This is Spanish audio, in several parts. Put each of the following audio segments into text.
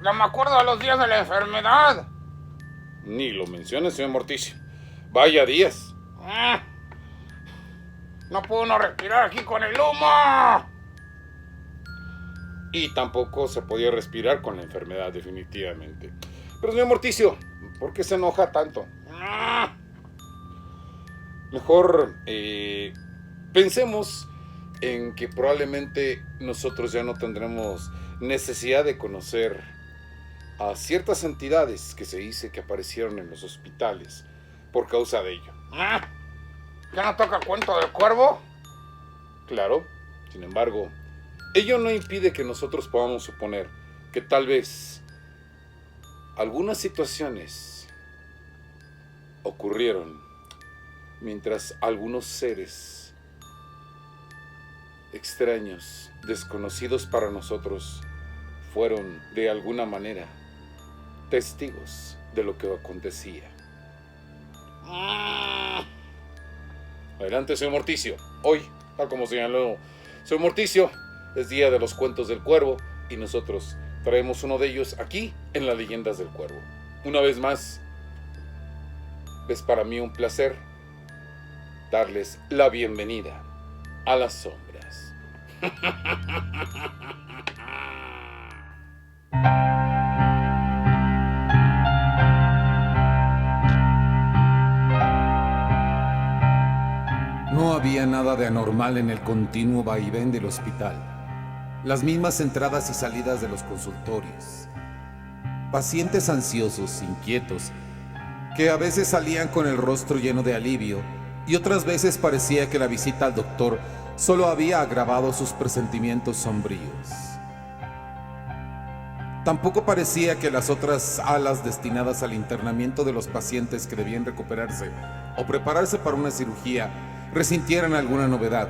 No me acuerdo de los días de la enfermedad. Ni lo mencione, señor Morticio. Vaya días. No puedo uno respirar aquí con el humo. Y tampoco se podía respirar con la enfermedad, definitivamente. Pero, señor Morticio, ¿por qué se enoja tanto? Mejor pensemos en que probablemente nosotros ya no tendremos necesidad de conocer a ciertas entidades que se dice que aparecieron en los hospitales por causa de ello. ¿Ya no toca cuento del cuervo? Claro, sin embargo, ello no impide que nosotros podamos suponer que tal vez algunas situaciones ocurrieron mientras algunos seres extraños, desconocidos para nosotros, fueron de alguna manera testigos de lo que acontecía. Adelante, señor Morticio. Hoy, tal como señaló señor Morticio, es día de los cuentos del cuervo y nosotros traemos uno de ellos aquí en las leyendas del cuervo. Una vez más, es para mí un placer darles la bienvenida a las sombras. No había nada de anormal en el continuo vaivén del hospital. Las mismas entradas y salidas de los consultorios. Pacientes ansiosos, inquietos, que a veces salían con el rostro lleno de alivio y otras veces parecía que la visita al doctor solo había agravado sus presentimientos sombríos. Tampoco parecía que las otras alas destinadas al internamiento de los pacientes que debían recuperarse o prepararse para una cirugía resintieran alguna novedad.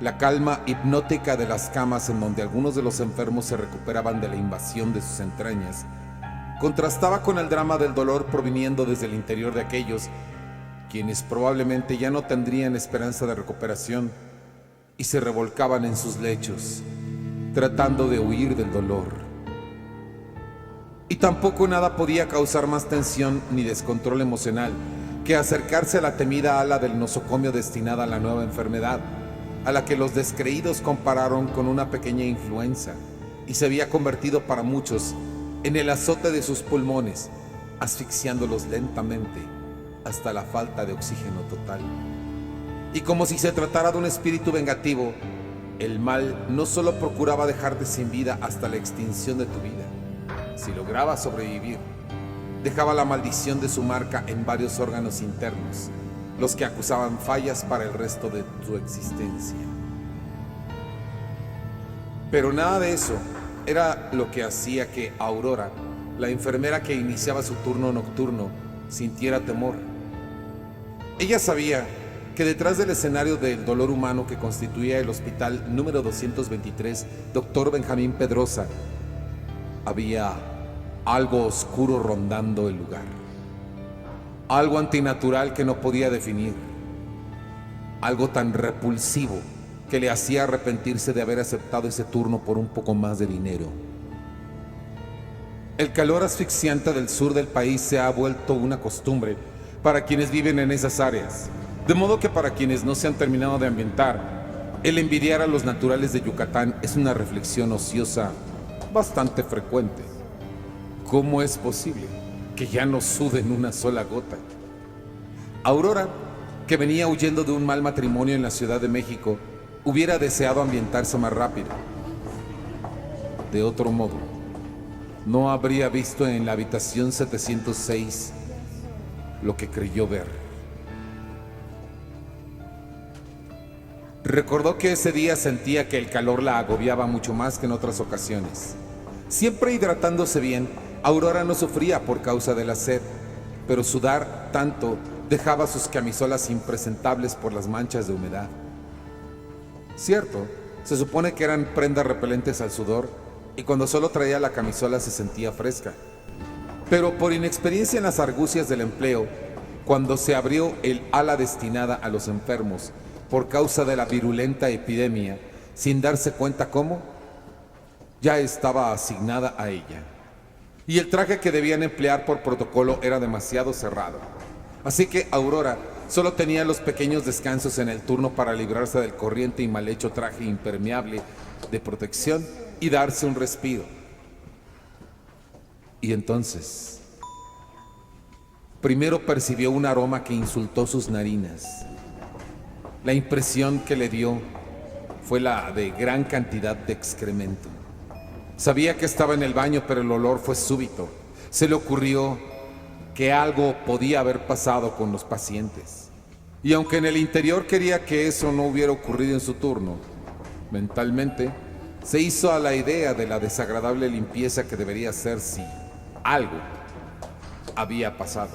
La calma hipnótica de las camas en donde algunos de los enfermos se recuperaban de la invasión de sus entrañas contrastaba con el drama del dolor proviniendo desde el interior de aquellos quienes probablemente ya no tendrían esperanza de recuperación y se revolcaban en sus lechos, tratando de huir del dolor. Y tampoco nada podía causar más tensión ni descontrol emocional que acercarse a la temida ala del nosocomio destinada a la nueva enfermedad, a la que los descreídos compararon con una pequeña influenza, y se había convertido para muchos en el azote de sus pulmones, asfixiándolos lentamente hasta la falta de oxígeno total. Y como si se tratara de un espíritu vengativo, el mal no solo procuraba dejarte sin vida hasta la extinción de tu vida. Si lograba sobrevivir, dejaba la maldición de su marca en varios órganos internos, los que acusaban fallas para el resto de tu existencia. Pero nada de eso era lo que hacía que Aurora, la enfermera que iniciaba su turno nocturno, sintiera temor. Ella sabía que detrás del escenario del dolor humano que constituía el hospital número 223, Dr. Benjamín Pedrosa, había algo oscuro rondando el lugar. Algo antinatural que no podía definir. Algo tan repulsivo que le hacía arrepentirse de haber aceptado ese turno por un poco más de dinero. El calor asfixiante del sur del país se ha vuelto una costumbre para quienes viven en esas áreas, de modo que para quienes no se han terminado de ambientar, el envidiar a los naturales de Yucatán es una reflexión ociosa bastante frecuente. ¿Cómo es posible que ya no suden una sola gota? Aurora, que venía huyendo de un mal matrimonio en la Ciudad de México, hubiera deseado ambientarse más rápido. De otro modo, no habría visto en la habitación 706 lo que creyó ver. Recordó que ese día sentía que el calor la agobiaba mucho más que en otras ocasiones. Siempre hidratándose bien, Aurora no sufría por causa de la sed, pero sudar tanto dejaba sus camisolas impresentables por las manchas de humedad. Cierto, se supone que eran prendas repelentes al sudor y cuando solo traía la camisola se sentía fresca. Pero por inexperiencia en las argucias del empleo, cuando se abrió el ala destinada a los enfermos por causa de la virulenta epidemia, sin darse cuenta cómo, ya estaba asignada a ella, y el traje que debían emplear por protocolo era demasiado cerrado. Así que Aurora solo tenía los pequeños descansos en el turno para librarse del corriente y mal hecho traje impermeable de protección y darse un respiro. Y entonces, primero percibió un aroma que insultó sus narinas. La impresión que le dio fue la de gran cantidad de excremento. Sabía que estaba en el baño, pero el olor fue súbito. Se le ocurrió que algo podía haber pasado con los pacientes. Y aunque en el interior quería que eso no hubiera ocurrido en su turno, mentalmente se hizo a la idea de la desagradable limpieza que debería hacer si algo había pasado.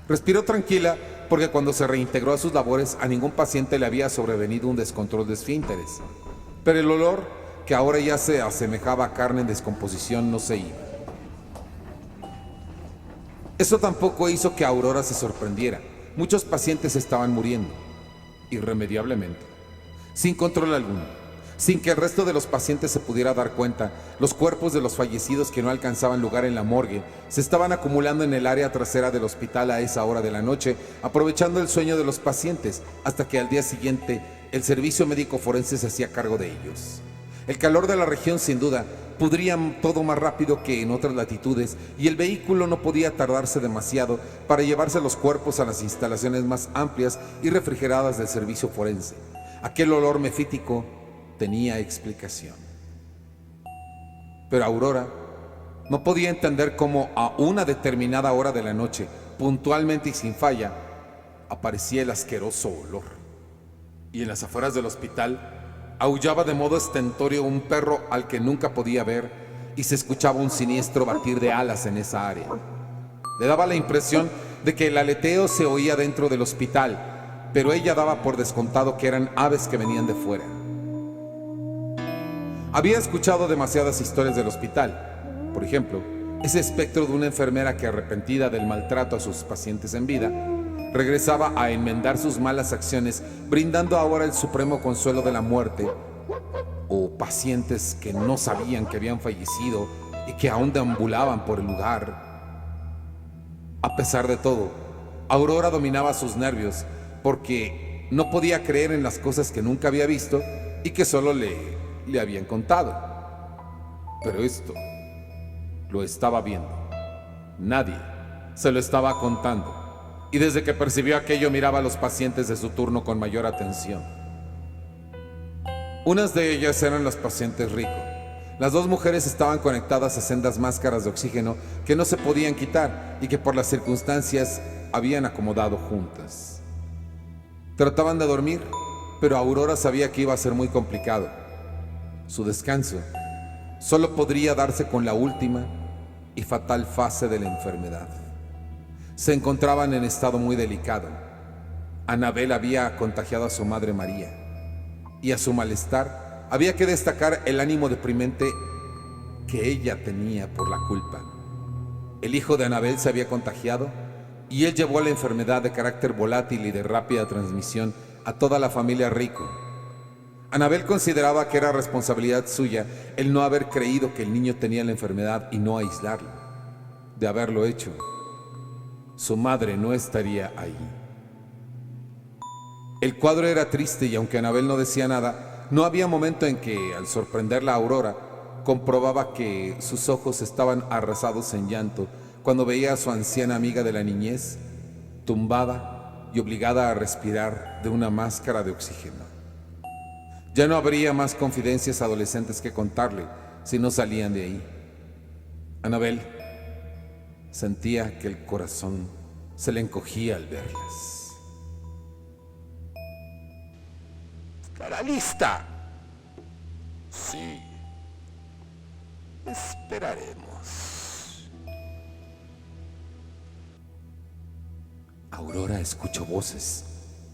Respiró tranquila porque cuando se reintegró a sus labores a ningún paciente le había sobrevenido un descontrol de esfínteres. Pero el olor, que ahora ya se asemejaba a carne en descomposición, no se iba. Eso tampoco hizo que Aurora se sorprendiera. Muchos pacientes estaban muriendo, irremediablemente, sin control alguno, sin que el resto de los pacientes se pudiera dar cuenta. Los cuerpos de los fallecidos que no alcanzaban lugar en la morgue se estaban acumulando en el área trasera del hospital a esa hora de la noche, aprovechando el sueño de los pacientes, hasta que al día siguiente el servicio médico forense se hacía cargo de ellos. El calor de la región, sin duda, pudría todo más rápido que en otras latitudes, y el vehículo no podía tardarse demasiado para llevarse los cuerpos a las instalaciones más amplias y refrigeradas del servicio forense. Aquel olor mefítico tenía explicación. Pero Aurora no podía entender cómo a una determinada hora de la noche, puntualmente y sin falla, aparecía el asqueroso olor. Y en las afueras del hospital aullaba de modo estentório un perro al que nunca podía ver, y se escuchaba un siniestro batir de alas en esa área. Le daba la impresión de que el aleteo se oía dentro del hospital, pero ella daba por descontado que eran aves que venían de fuera. Había escuchado demasiadas historias del hospital. Por ejemplo, ese espectro de una enfermera que, arrepentida del maltrato a sus pacientes en vida, regresaba a enmendar sus malas acciones, brindando ahora el supremo consuelo de la muerte, o pacientes que no sabían que habían fallecido y que aún deambulaban por el lugar. A pesar de todo, Aurora dominaba sus nervios porque no podía creer en las cosas que nunca había visto y que solo le habían contado. Pero esto lo estaba viendo. Nadie se lo estaba contando. Y desde que percibió aquello miraba a los pacientes de su turno con mayor atención. Unas de ellas eran las pacientes Rico. Las dos mujeres estaban conectadas a sendas máscaras de oxígeno que no se podían quitar y que por las circunstancias habían acomodado juntas. Trataban de dormir, pero Aurora sabía que iba a ser muy complicado. Su descanso solo podría darse con la última y fatal fase de la enfermedad. Se encontraban en estado muy delicado. Anabel había contagiado a su madre María, y a su malestar había que destacar el ánimo deprimente que ella tenía por la culpa. El hijo de Anabel se había contagiado, y él llevó la enfermedad de carácter volátil y de rápida transmisión a toda la familia Rico. Anabel consideraba que era responsabilidad suya el no haber creído que el niño tenía la enfermedad y no aislarlo. De haberlo hecho, su madre no estaría ahí. El cuadro era triste, y aunque Anabel no decía nada, no había momento en que, al sorprenderla a Aurora, comprobaba que sus ojos estaban arrasados en llanto cuando veía a su anciana amiga de la niñez tumbada y obligada a respirar de una máscara de oxígeno. Ya no habría más confidencias adolescentes que contarle si no salían de ahí. Anabel sentía que el corazón se le encogía al verlas. ¿Estará lista? Sí. Esperaremos. Aurora escuchó voces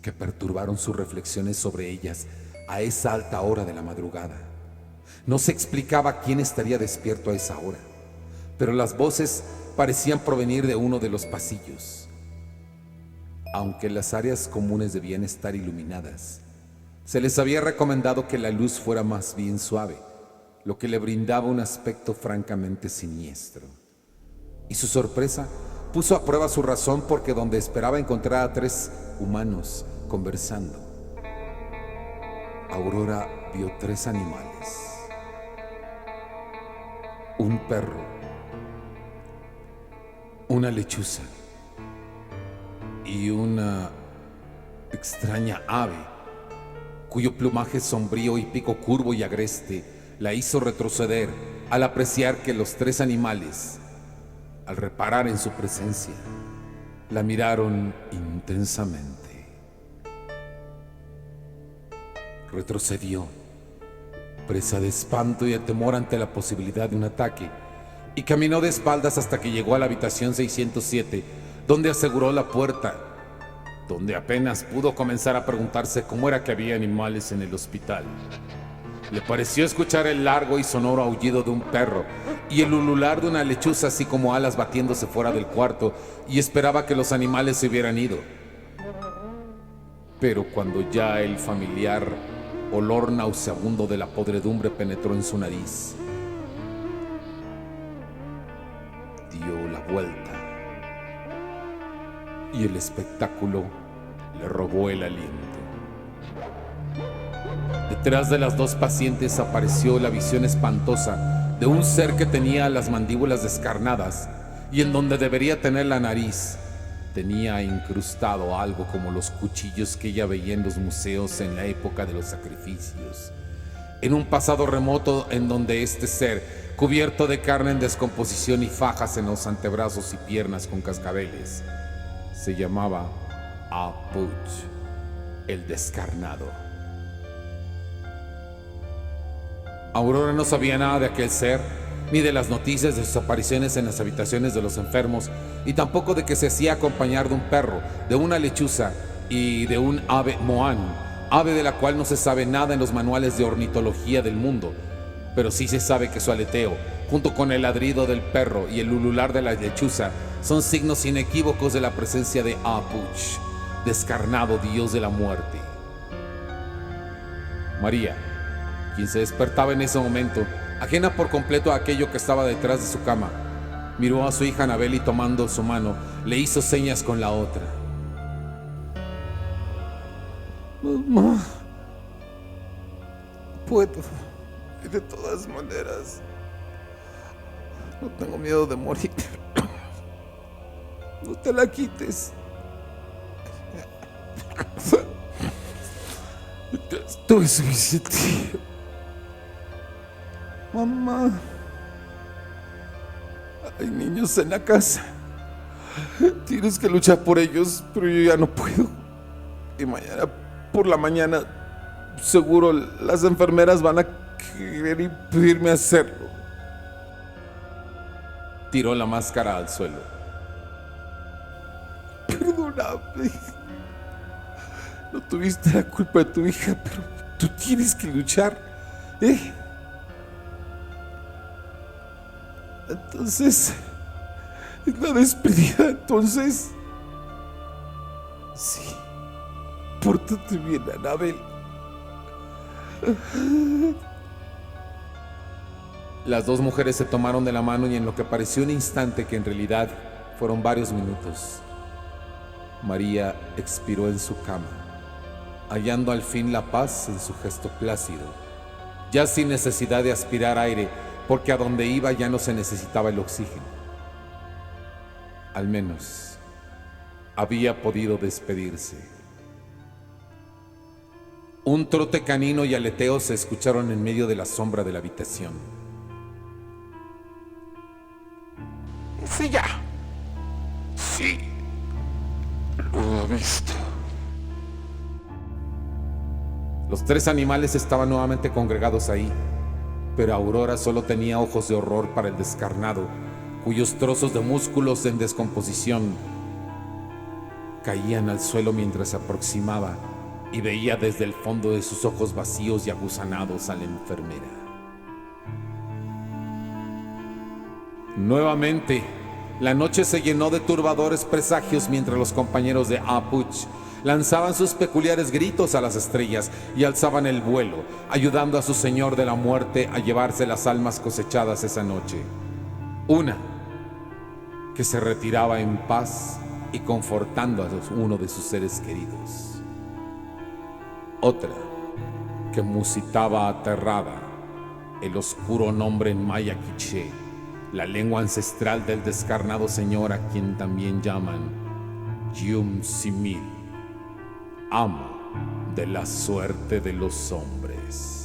que perturbaron sus reflexiones sobre ellas a esa alta hora de la madrugada. No se explicaba quién estaría despierto a esa hora, pero las voces parecían provenir de uno de los pasillos. Aunque las áreas comunes debían estar iluminadas, Se les había recomendado que la luz fuera más bien suave, lo que le brindaba un aspecto francamente siniestro. Y su sorpresa puso a prueba su razón, porque donde esperaba encontrar a 3 humanos conversando, Aurora vio 3 animales. Un perro, una lechuza y una extraña ave, cuyo plumaje sombrío y pico curvo y agreste la hizo retroceder al apreciar que los 3 animales, al reparar en su presencia, la miraron intensamente. Retrocedió, presa de espanto y de temor ante la posibilidad de un ataque, y caminó de espaldas hasta que llegó a la habitación 607, donde aseguró la puerta, donde apenas pudo comenzar a preguntarse cómo era que había animales en el hospital. Le pareció escuchar el largo y sonoro aullido de un perro y el ulular de una lechuza, así como alas batiéndose fuera del cuarto, y esperaba que los animales se hubieran ido. Pero cuando ya el familiar olor nauseabundo de la podredumbre penetró en su nariz, dio la vuelta y el espectáculo le robó el aliento. Detrás de las 2 pacientes apareció la visión espantosa de un ser que tenía las mandíbulas descarnadas y en donde debería tener la nariz tenía incrustado algo como los cuchillos que ella veía en los museos en la época de los sacrificios. En un pasado remoto en donde este ser, cubierto de carne en descomposición y fajas en los antebrazos y piernas con cascabeles, se llamaba Apuch, el descarnado. Aurora no sabía nada de aquel ser, ni de las noticias de sus apariciones en las habitaciones de los enfermos, y tampoco de que se hacía acompañar de un perro, de una lechuza y de un ave moán, ave de la cual no se sabe nada en los manuales de ornitología del mundo, pero sí se sabe que su aleteo, junto con el ladrido del perro y el ulular de la lechuza, son signos inequívocos de la presencia de Apuch, descarnado dios de la muerte. María, quien se despertaba en ese momento, ajena por completo a aquello que estaba detrás de su cama, miró a su hija Anabel y, tomando su mano, le hizo señas con la otra. Mamá, puedo. Y de todas maneras, no tengo miedo de morir. No te la quites. Estoy suficiente. Mamá, hay niños en la casa. Tienes que luchar por ellos, pero yo ya no puedo. Y mañana por la mañana, seguro las enfermeras van a querer impedirme hacerlo. Tiró la máscara al suelo. Perdóname. No tuviste la culpa de tu hija, pero tú tienes que luchar, ¿eh? Entonces, es la despedida, entonces. Sí. Pórtate bien, Anabel. Las 2 mujeres se tomaron de la mano y en lo que pareció un instante, que en realidad fueron varios minutos, María expiró en su cama, hallando al fin la paz en su gesto plácido, ya sin necesidad de aspirar aire, porque a donde iba ya no se necesitaba el oxígeno. Al menos había podido despedirse. Un trote canino y aleteo se escucharon en medio de la sombra de la habitación. Sí, ya. Sí. Lo he visto. Los 3 animales estaban nuevamente congregados ahí, pero Aurora solo tenía ojos de horror para el descarnado, cuyos trozos de músculos en descomposición caían al suelo mientras se aproximaba, y veía desde el fondo de sus ojos vacíos y aguzanados a la enfermera. Nuevamente, la noche se llenó de turbadores presagios mientras los compañeros de Apuch lanzaban sus peculiares gritos a las estrellas y alzaban el vuelo, ayudando a su Señor de la muerte a llevarse las almas cosechadas esa noche. Una que se retiraba en paz y confortando a uno de sus seres queridos. Otra que musitaba aterrada el oscuro nombre en maya quiché, la lengua ancestral del descarnado señor a quien también llaman Yum Simil, amo de la suerte de los hombres.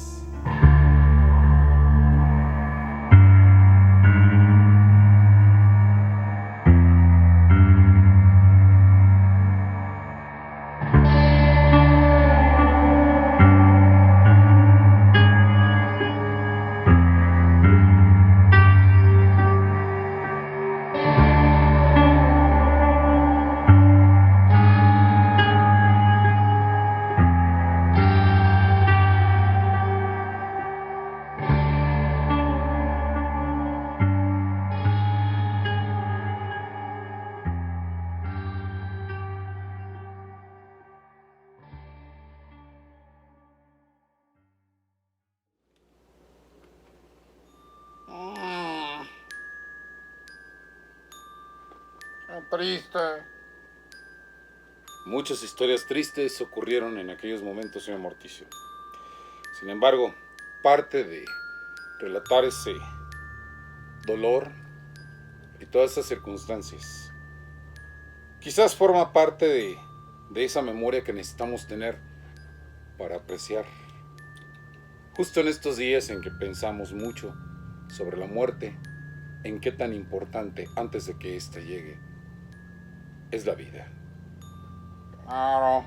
Qué triste. Muchas historias tristes ocurrieron en aquellos momentos, señor Morticio. Sin embargo, parte de relatar ese dolor y todas esas circunstancias quizás forma parte de esa memoria que necesitamos tener para apreciar. Justo en estos días en que pensamos mucho sobre la muerte, en qué tan importante antes de que ésta llegue es la vida. Claro.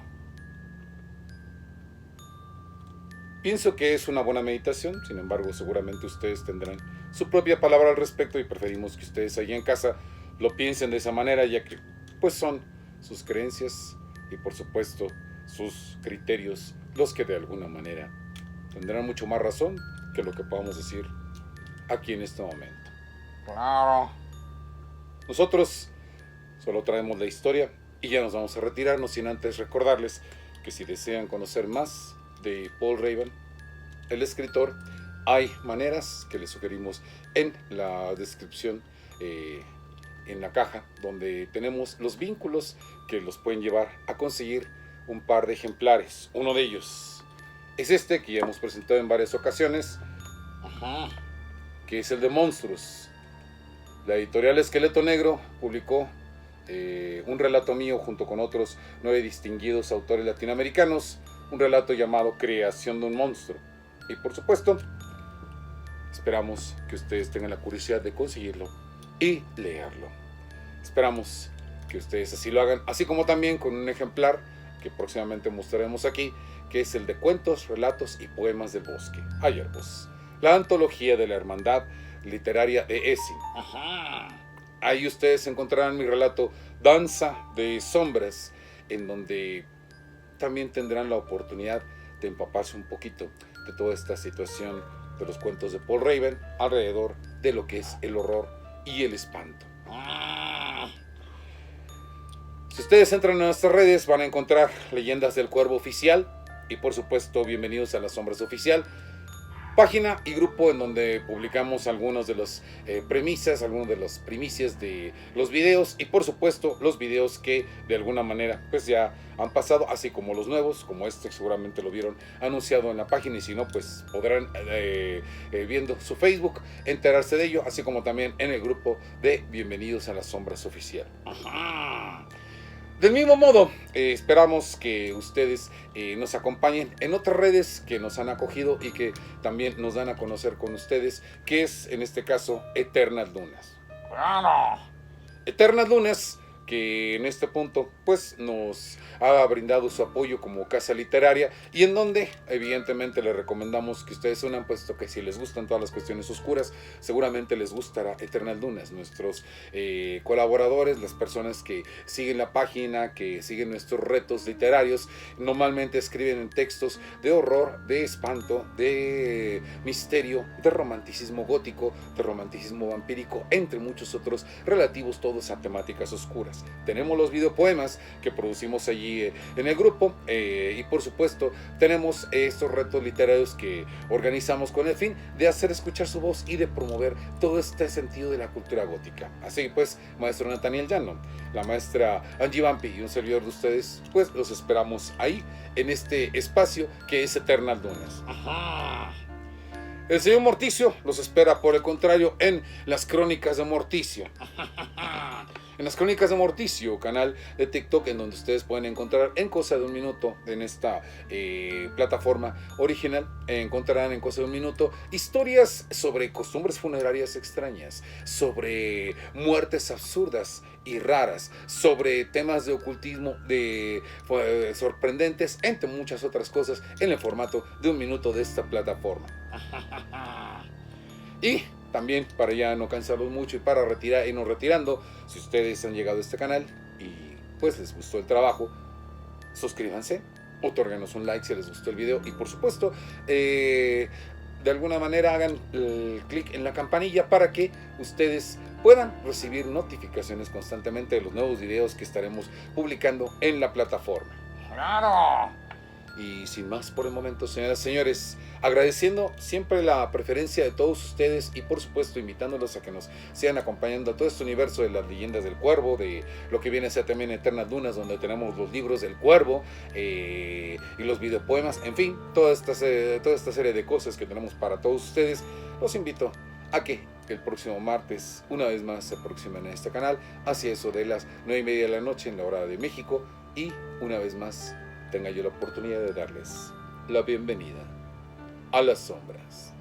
Pienso que es una buena meditación, sin embargo, seguramente ustedes tendrán su propia palabra al respecto y preferimos que ustedes allá en casa lo piensen de esa manera, ya que pues son sus creencias y por supuesto sus criterios los que de alguna manera tendrán mucho más razón que lo que podamos decir aquí en este momento. Claro. Nosotros solo traemos la historia y ya nos vamos a retirarnos sin antes recordarles que si desean conocer más de Paul Raven, el escritor, hay maneras que les sugerimos en la descripción, en la caja, donde tenemos los vínculos que los pueden llevar a conseguir un par de ejemplares. Uno de ellos es este que ya hemos presentado en varias ocasiones, que es el de Monstruos. La editorial Esqueleto Negro publicó un relato mío junto con otros 9 distinguidos autores latinoamericanos, un relato llamado Creación de un monstruo. Y por supuesto, esperamos que ustedes tengan la curiosidad de conseguirlo y leerlo. Esperamos que ustedes así lo hagan, así como también con un ejemplar que próximamente mostraremos aquí, que es el de Cuentos, Relatos y Poemas del Bosque, Ayervos, la antología de la hermandad literaria de Esin. Ahí ustedes encontrarán mi relato Danza de Sombras, en donde también tendrán la oportunidad de empaparse un poquito de toda esta situación de los cuentos de Paul Raven alrededor de lo que es el horror y el espanto. Si ustedes entran en nuestras redes van a encontrar Leyendas del Cuervo Oficial y por supuesto Bienvenidos a las Sombras Oficial, página y grupo en donde publicamos algunas de las premisas, algunas de las primicias de los videos y por supuesto los videos que de alguna manera pues ya han pasado, así como los nuevos, como este seguramente lo vieron anunciado en la página y si no pues podrán viendo su Facebook enterarse de ello, así como también en el grupo de Bienvenidos a las Sombras Oficial. Del mismo modo, esperamos que ustedes nos acompañen en otras redes que nos han acogido y que también nos dan a conocer con ustedes, que es en este caso Eternas Lunas. Claro. Eternas Lunas, que en este punto pues nos ha brindado su apoyo como casa literaria y en donde evidentemente les recomendamos que ustedes unan, puesto que si les gustan todas las cuestiones oscuras seguramente les gustará Eternas Lunas. Nuestros colaboradores, las personas que siguen la página, que siguen nuestros retos literarios, normalmente escriben en textos de horror, de espanto, de misterio, de romanticismo gótico, de romanticismo vampírico, entre muchos otros relativos todos a temáticas oscuras. sombras. Tenemos los videopoemas que producimos allí en el grupo y por supuesto tenemos estos retos literarios que organizamos con el fin de hacer escuchar su voz y de promover todo este sentido de la cultura gótica. Así pues, maestro Nathaniel Llano, la maestra Angie Vampi y un servidor de ustedes, pues los esperamos ahí en este espacio que es Eternal Dunas. Ajá. El señor Morticio los espera, por el contrario, en las Crónicas de Morticio. En las Crónicas de Morticio, canal de TikTok, en donde ustedes pueden encontrar en cosa de un minuto, en esta plataforma original, encontrarán en cosa de un minuto historias sobre costumbres funerarias extrañas, sobre muertes absurdas y raras, sobre temas de ocultismo sorprendentes, entre muchas otras cosas, en el formato de un minuto de esta plataforma. Y también, para ya no cansarlos mucho y para irnos retirando, si ustedes han llegado a este canal y pues les gustó el trabajo, suscríbanse, otórguenos un like si les gustó el video y por supuesto de alguna manera hagan el clic en la campanilla para que ustedes puedan recibir notificaciones constantemente de los nuevos videos que estaremos publicando en la plataforma. Claro. Y sin más por el momento, señoras y señores, agradeciendo siempre la preferencia de todos ustedes y por supuesto invitándolos a que nos sigan acompañando a todo este universo de las leyendas del cuervo, de lo que viene a ser también Eternas Dunas, donde tenemos los libros del cuervo y los videopoemas, en fin, toda esta serie de cosas que tenemos para todos ustedes. Los invito a que el próximo martes, una vez más, se aproximen a este canal hacia eso de las 9:30 de la noche en la hora de México y una vez más tenga yo la oportunidad de darles la bienvenida a las sombras.